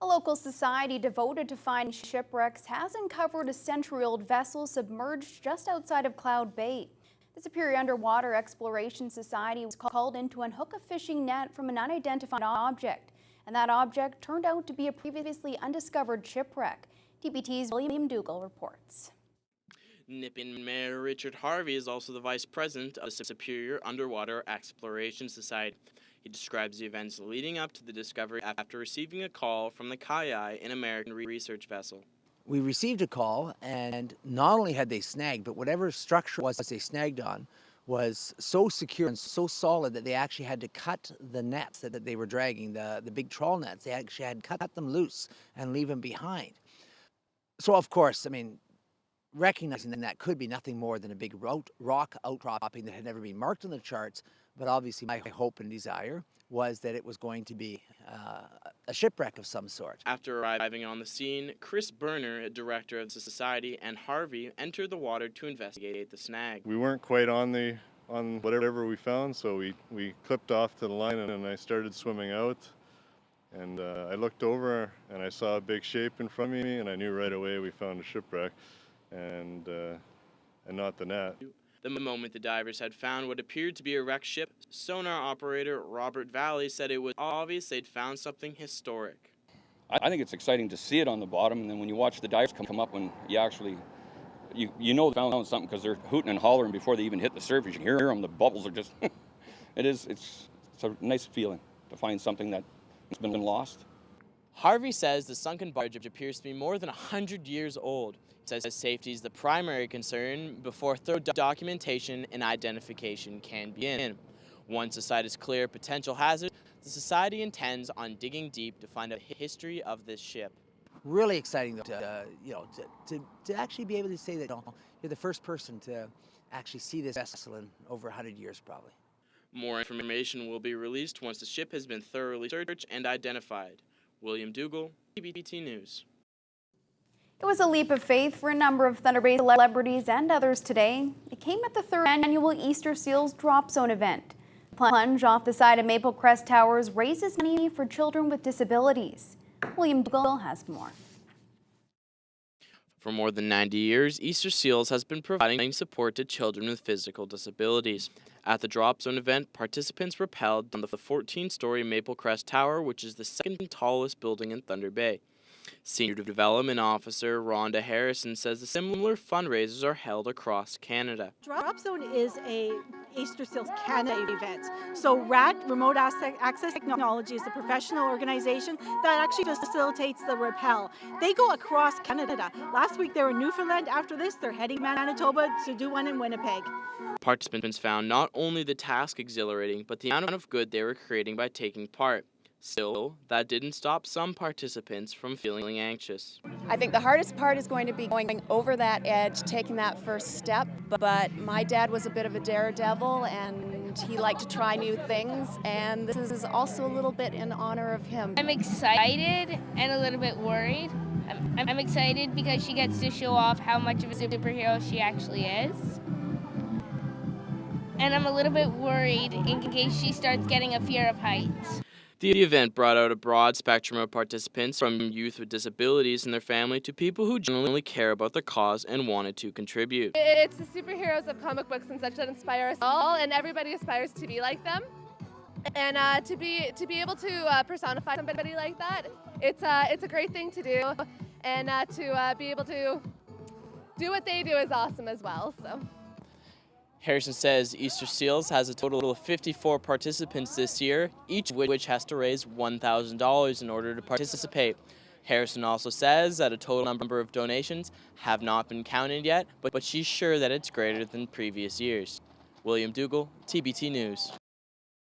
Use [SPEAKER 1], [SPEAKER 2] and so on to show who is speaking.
[SPEAKER 1] A local society devoted to finding shipwrecks has uncovered a century-old vessel submerged just outside of Cloud Bay. The Superior Underwater Exploration Society was called in to unhook a fishing net from an unidentified object, and that object turned out to be a previously undiscovered shipwreck. TPT's William Dougall reports.
[SPEAKER 2] Nippin Mayor Richard Harvey is also the vice president of the Superior Underwater Exploration Society. He describes the events leading up to the discovery after receiving a call from the Kai, an American research vessel.
[SPEAKER 3] We received a call, and not only had they snagged, but whatever structure was they snagged on was so secure and so solid that they actually had to cut the nets that they were dragging, the big trawl nets. They actually had to cut them loose and leave them behind. So, of course, I mean, recognizing that could be nothing more than a big rock outcropping that had never been marked on the charts, but obviously my hope and desire was that it was going to be a shipwreck of some sort.
[SPEAKER 2] After arriving on the scene, Chris Berner, a director of the society, and Harvey entered the water to investigate the snag.
[SPEAKER 4] We weren't quite on whatever we found, so we clipped off to the line and I started swimming out. And I looked over and I saw a big shape in front of me, and I knew right away we found a shipwreck and not the net.
[SPEAKER 2] The moment the divers had found what appeared to be a wrecked ship, sonar operator Robert Valley said it was obvious they'd found something historic.
[SPEAKER 5] I think it's exciting to see it on the bottom, and then when you watch the divers come up, when you actually, you know they found something because they're hooting and hollering before they even hit the surface. You hear them, the bubbles are just, it's a nice feeling to find something that's been lost.
[SPEAKER 2] Harvey says the sunken barge appears to be more than 100 years old. He says safety is the primary concern before thorough documentation and identification can begin. Once the site is clear of potential hazards, the Society intends on digging deep to find out the history of this ship.
[SPEAKER 3] Really exciting, though, to actually be able to say that you're the first person to actually see this vessel in over 100 years, probably.
[SPEAKER 2] More information will be released once the ship has been thoroughly searched and identified. William Dougall, TPT News.
[SPEAKER 1] It was a leap of faith for a number of Thunder Bay celebrities and others today. It came at the 3rd annual Easter Seals Dropzone event. The plunge off the side of Maple Crest Towers raises money for children with disabilities. William Dougall has more.
[SPEAKER 2] For more than 90 years, Easter Seals has been providing support to children with physical disabilities. At the Dropzone event, participants rappelled down the 14-story Maple Crest Tower, which is the second tallest building in Thunder Bay. Senior Development Officer Rhonda Harrison says the similar fundraisers are held across Canada.
[SPEAKER 6] Dropzone is a Easter Seals Canada event. So RAT, Remote Access Technology, is a professional organization that actually facilitates the rappel. They go across Canada. Last week they were in Newfoundland. After this, they're heading Manitoba to do one in Winnipeg.
[SPEAKER 2] Participants found not only the task exhilarating, but the amount of good they were creating by taking part. Still, that didn't stop some participants from feeling anxious.
[SPEAKER 7] I think the hardest part is going to be going over that edge, taking that first step, but my dad was a bit of a daredevil and he liked to try new things, and this is also a little bit in honor of him.
[SPEAKER 8] I'm excited and a little bit worried. I'm excited because she gets to show off how much of a superhero she actually is. And I'm a little bit worried in case she starts getting a fear of heights.
[SPEAKER 2] The event brought out a broad spectrum of participants, from youth with disabilities and their family to people who genuinely care about the cause and wanted to contribute.
[SPEAKER 9] It's the superheroes of comic books and such that inspire us all, and everybody aspires to be like them. And to be able to personify somebody like that, it's a great thing to do, and to be able to do what they do is awesome as well. So.
[SPEAKER 2] Harrison says Easter Seals has a total of 54 participants this year, each of which has to raise $1,000 in order to participate. Harrison also says that a total number of donations have not been counted yet, but she's sure that it's greater than previous years. William Dougall, TPT News.